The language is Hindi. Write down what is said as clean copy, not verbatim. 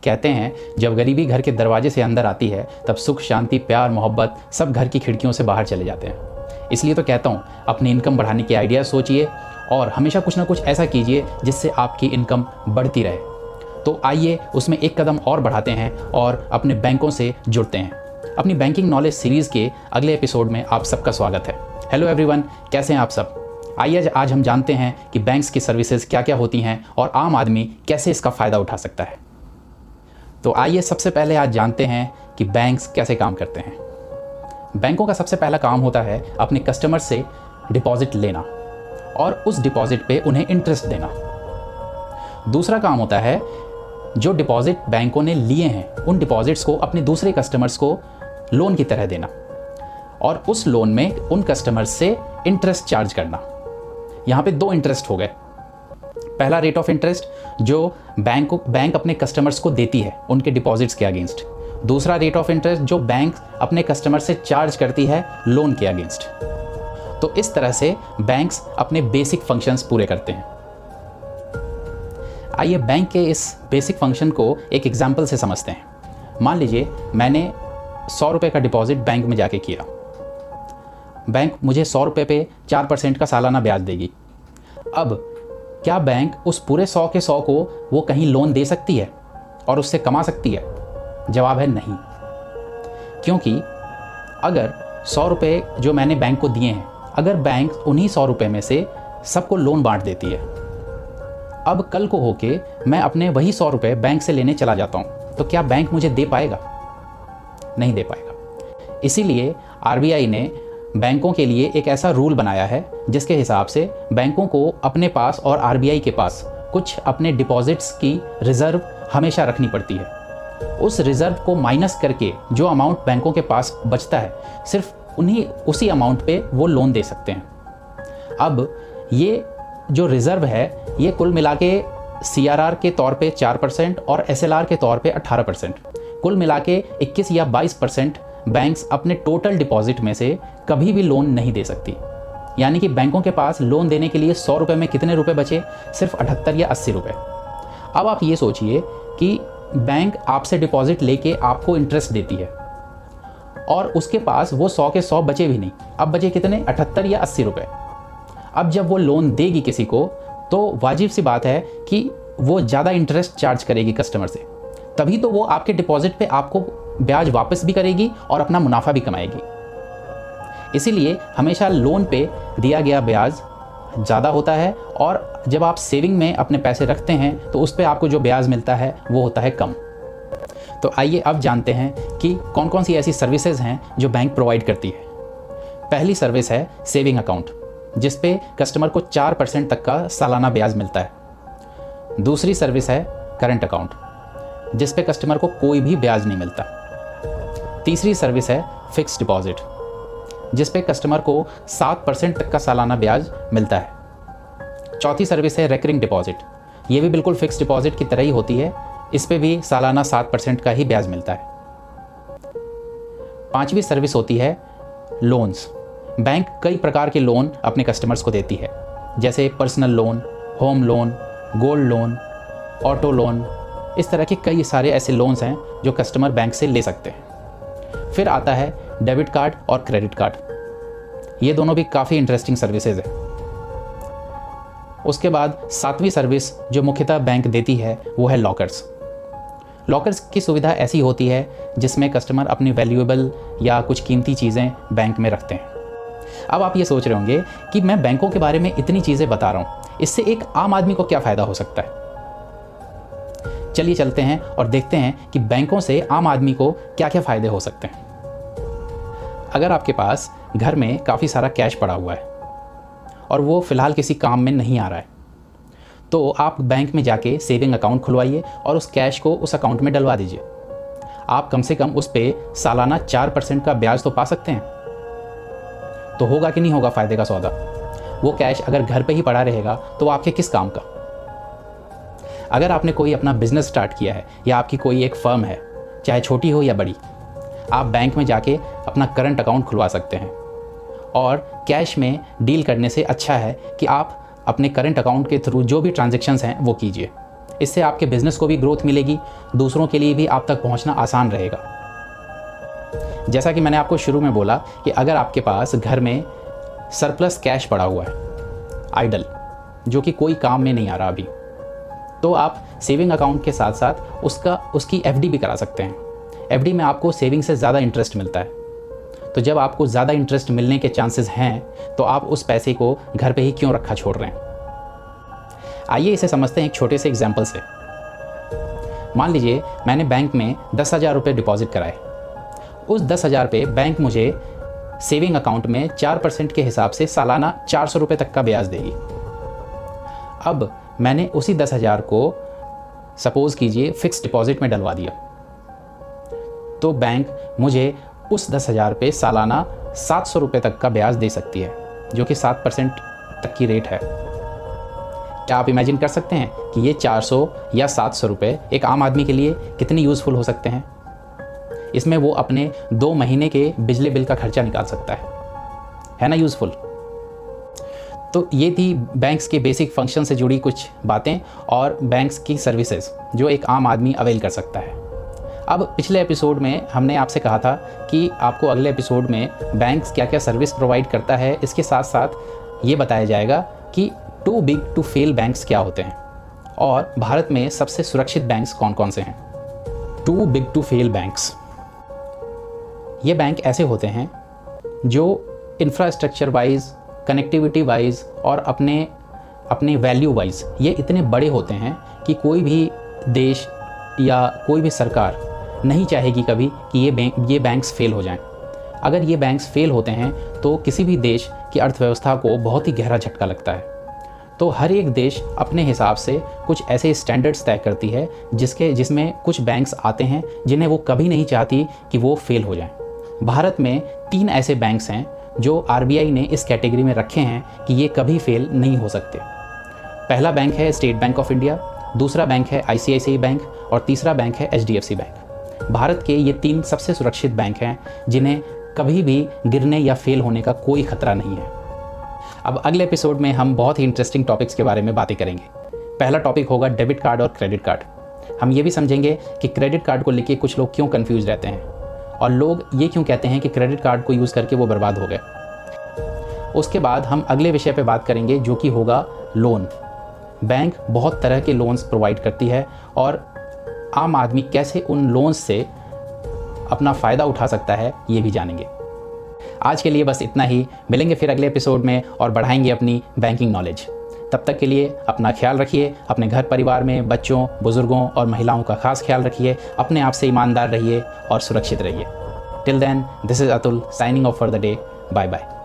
कहते हैं जब गरीबी घर के दरवाजे से अंदर आती है तब सुख, शांति, प्यार, मोहब्बत सब घर की खिड़कियों से बाहर चले जाते हैं। इसलिए तो कहता हूँ अपनी इनकम बढ़ाने के आइडिया सोचिए और हमेशा कुछ ना कुछ ऐसा कीजिए जिससे आपकी इनकम बढ़ती रहे। तो आइए उसमें एक कदम और बढ़ाते हैं और अपने बैंकों से जुड़ते हैं। अपनी बैंकिंग नॉलेज सीरीज़ के अगले एपिसोड में आप सबका स्वागत है। हेलो एवरीवन, कैसे हैं आप सब? आइए आज हम जानते हैं कि बैंक्स की सर्विसेज क्या क्या होती हैं और आम आदमी कैसे इसका फ़ायदा उठा सकता है। तो आइए सबसे पहले आज जानते हैं कि बैंक्स कैसे काम करते हैं। बैंकों का सबसे पहला काम होता है अपने कस्टमर से डिपॉजिट लेना और उस डिपॉजिट पे उन्हें इंटरेस्ट देना। दूसरा काम होता है जो डिपॉजिट बैंकों ने लिए हैं उन डिपॉजिट्स को अपने दूसरे कस्टमर्स को लोन की तरह देना और उस लोन में उन कस्टमर्स से इंटरेस्ट चार्ज करना। यहाँ पे दो इंटरेस्ट हो गए। पहला रेट ऑफ इंटरेस्ट जो बैंक अपने कस्टमर्स को देती है उनके डिपॉजिट्स के अगेंस्ट। दूसरा रेट ऑफ इंटरेस्ट जो बैंक अपने कस्टमर से चार्ज करती है लोन के अगेंस्ट। तो इस तरह से बैंक्स अपने बेसिक फंक्शंस पूरे करते हैं। आइए बैंक के इस बेसिक फंक्शन को एक एग्जाम्पल से समझते हैं। मान लीजिए मैंने 100 रुपये का डिपॉजिट बैंक में जाके किया। बैंक मुझे 100 रुपये पे 4% का सालाना ब्याज देगी। अब क्या बैंक उस पूरे 100 के 100 को वो कहीं लोन दे सकती है और उससे कमा सकती है? जवाब है नहीं, क्योंकि अगर 100 रुपये जो मैंने बैंक को दिए हैं, अगर बैंक उन्हीं 100 रुपये में से सबको लोन बांट देती है, अब कल को होके मैं अपने वही 100 रुपये बैंक से लेने चला जाता हूँ, तो क्या बैंक मुझे दे पाएगा? नहीं दे पाएगा। इसीलिए आरबीआई ने बैंकों के लिए एक ऐसा रूल बनाया है जिसके हिसाब से बैंकों को अपने पास और आरबीआई के पास कुछ अपने डिपॉजिट्स की रिज़र्व हमेशा रखनी पड़ती है। उस रिज़र्व को माइनस करके जो अमाउंट बैंकों के पास बचता है, सिर्फ उसी अमाउंट पे वो लोन दे सकते हैं। अब ये जो रिज़र्व है ये कुल मिला के CRR के तौर पे 4% और SLR के तौर पे 18%, कुल मिला के 21 या 22% बैंक्स अपने टोटल डिपॉजिट में से कभी भी लोन नहीं दे सकती। यानी कि बैंकों के पास लोन देने के लिए 100 रुपये में कितने रुपए बचे? सिर्फ 78 या 80 रुपये। अब आप ये सोचिए कि बैंक आपसे डिपॉजिट लेके आपको इंटरेस्ट देती है और उसके पास वो 100 के 100 बचे भी नहीं। अब बचे कितने? 78 या 80 रुपये। अब जब वो लोन देगी किसी को तो वाजिब सी बात है कि वो ज़्यादा इंटरेस्ट चार्ज करेगी कस्टमर से, तभी तो वो आपके डिपॉजिट पे आपको ब्याज वापस भी करेगी और अपना मुनाफा भी कमाएगी। इसीलिए हमेशा लोन पे दिया गया ब्याज ज़्यादा होता है और जब आप सेविंग में अपने पैसे रखते हैं तो उस पे आपको जो ब्याज मिलता है वो होता है कम। तो आइए अब जानते हैं कि कौन कौन सी ऐसी सर्विसेज हैं जो बैंक प्रोवाइड करती है। पहली सर्विस है सेविंग अकाउंट, जिस पे कस्टमर को 4% तक का सालाना ब्याज मिलता है। दूसरी सर्विस है करंट अकाउंट, जिस पे कस्टमर को कोई भी ब्याज नहीं मिलता। तीसरी सर्विस है फिक्स्ड डिपॉजिट, जिस पे कस्टमर को 7% तक का सालाना ब्याज मिलता है। चौथी सर्विस है रेकरिंग डिपॉजिट, ये भी बिल्कुल फिक्स्ड डिपॉजिट की तरह ही होती है, इस पे भी सालाना 7% का ही ब्याज मिलता है। पांचवी सर्विस होती है लोन्स। बैंक कई प्रकार के लोन अपने कस्टमर्स को देती है, जैसे personal loan, home loan, gold loan, auto loan. इस तरह के कई सारे ऐसे लोन्स हैं जो कस्टमर बैंक से ले सकते हैं। फिर आता है डेबिट कार्ड और क्रेडिट कार्ड, ये दोनों भी काफ़ी इंटरेस्टिंग सर्विसेज है। उसके बाद सातवीं सर्विस जो मुख्यतः बैंक देती है वो है लॉकर्स। लॉकर्स की सुविधा ऐसी होती है जिसमें कस्टमर अपनी वैल्यूएबल या कुछ कीमती चीज़ें बैंक में रखते हैं। अब आप ये सोच रहे होंगे कि मैं बैंकों के बारे में इतनी चीज़ें बता रहा हूँ, इससे एक आम आदमी को क्या फ़ायदा हो सकता है? चलिए चलते हैं और देखते हैं कि बैंकों से आम आदमी को क्या क्या फ़ायदे हो सकते हैं। अगर आपके पास घर में काफ़ी सारा कैश पड़ा हुआ है और वो फ़िलहाल किसी काम में नहीं आ रहा है, तो आप बैंक में जाके सेविंग अकाउंट खुलवाइए और उस कैश को उस अकाउंट में डलवा दीजिए। आप कम से कम उस पर सालाना 4% का ब्याज तो पा सकते हैं। तो होगा कि नहीं होगा फ़ायदे का सौदा? वो कैश अगर घर पे ही पड़ा रहेगा तो आपके किस काम का? अगर आपने कोई अपना बिजनेस स्टार्ट किया है या आपकी कोई एक फर्म है, चाहे छोटी हो या बड़ी, आप बैंक में जाके अपना करंट अकाउंट खुलवा सकते हैं। और कैश में डील करने से अच्छा है कि आप अपने करंट अकाउंट के थ्रू जो भी ट्रांजैक्शंस हैं वो कीजिए। इससे आपके बिजनेस को भी ग्रोथ मिलेगी, दूसरों के लिए भी आप तक पहुंचना आसान रहेगा। जैसा कि मैंने आपको शुरू में बोला कि अगर आपके पास घर में सरप्लस कैश पड़ा हुआ है, आइडल, जो कि कोई काम में नहीं आ रहा अभी, तो आप सेविंग अकाउंट के साथ साथ उसकी एफडी भी करा सकते हैं। एफडी में आपको सेविंग से ज़्यादा इंटरेस्ट मिलता है। तो जब आपको ज़्यादा इंटरेस्ट मिलने के चांसेस हैं, तो आप उस पैसे को घर पे ही क्यों रखा छोड़ रहे हैं। आइए इसे समझते हैं एक छोटे से एग्जाम्पल से। मान लीजिए मैंने बैंक में 10,000 रुपये डिपॉजिट कराए। उस 10,000 पे बैंक मुझे सेविंग अकाउंट में 4% के हिसाब से सालाना 400 रुपये तक का ब्याज देगी। अब मैंने उसी 10,000 को सपोज़ कीजिए फिक्स डिपॉजिट में डलवा दिया, तो बैंक मुझे उस 10,000 पे सालाना 700 रुपये तक का ब्याज दे सकती है, जो कि 7% तक की रेट है। क्या आप इमेजिन कर सकते हैं कि ये 400 या 700 रुपये एक आम आदमी के लिए कितनी यूज़फुल हो सकते हैं। इसमें वो अपने 2 महीने के बिजली बिल का खर्चा निकाल सकता है ना यूज़फुल। तो ये थी बैंक्स के बेसिक फंक्शन से जुड़ी कुछ बातें और बैंक्स की सर्विसेज जो एक आम आदमी अवेल कर सकता है। अब पिछले एपिसोड में हमने आपसे कहा था कि आपको अगले एपिसोड में बैंक्स क्या क्या सर्विस प्रोवाइड करता है, इसके साथ साथ ये बताया जाएगा कि too big to fail banks क्या होते हैं और भारत में सबसे सुरक्षित बैंक्स कौन कौन से हैं। Too big to fail banks, ये बैंक ऐसे होते हैं जो इंफ्रास्ट्रक्चर वाइज, कनेक्टिविटी वाइज और अपने वैल्यू वाइज ये इतने बड़े होते हैं कि कोई भी देश या कोई भी सरकार नहीं चाहेगी कभी कि ये बैंक्स फेल हो जाएं। अगर ये बैंक्स फेल होते हैं तो किसी भी देश की अर्थव्यवस्था को बहुत ही गहरा झटका लगता है। तो हर एक देश अपने हिसाब से कुछ ऐसे स्टैंडर्ड्स तय करती है जिसमें कुछ बैंक्स आते हैं जिन्हें वो कभी नहीं चाहती कि वो फेल हो जाएं। भारत में 3 ऐसे बैंक्स हैं जो आरबीआई ने इस कैटेगरी में रखे हैं कि ये कभी फेल नहीं हो सकते। पहला बैंक है स्टेट बैंक ऑफ इंडिया, दूसरा बैंक है आईसीआईसीआई बैंक और तीसरा बैंक है एचडीएफसी बैंक। भारत के ये 3 सबसे सुरक्षित बैंक हैं जिन्हें कभी भी गिरने या फेल होने का कोई खतरा नहीं है। अब अगले एपिसोड में हम बहुत ही इंटरेस्टिंग टॉपिक्स के बारे में बातें करेंगे। पहला टॉपिक होगा डेबिट कार्ड और क्रेडिट कार्ड। हम ये भी समझेंगे कि क्रेडिट कार्ड को लेके कुछ लोग क्यों कंफ्यूज रहते हैं और लोग ये क्यों कहते हैं कि क्रेडिट कार्ड को यूज़ करके वो बर्बाद हो गए। उसके बाद हम अगले विषय पे बात करेंगे जो कि होगा लोन। बैंक बहुत तरह के लोन्स प्रोवाइड करती है और आम आदमी कैसे उन लोन्स से अपना फ़ायदा उठा सकता है ये भी जानेंगे। आज के लिए बस इतना ही, मिलेंगे फिर अगले एपिसोड में और बढ़ाएंगे अपनी बैंकिंग नॉलेज। तब तक के लिए अपना ख्याल रखिए, अपने घर परिवार में बच्चों, बुजुर्गों और महिलाओं का खास ख्याल रखिए, अपने आप से ईमानदार रहिए और सुरक्षित रहिए। Till then, this is Atul signing off for the day. Bye bye.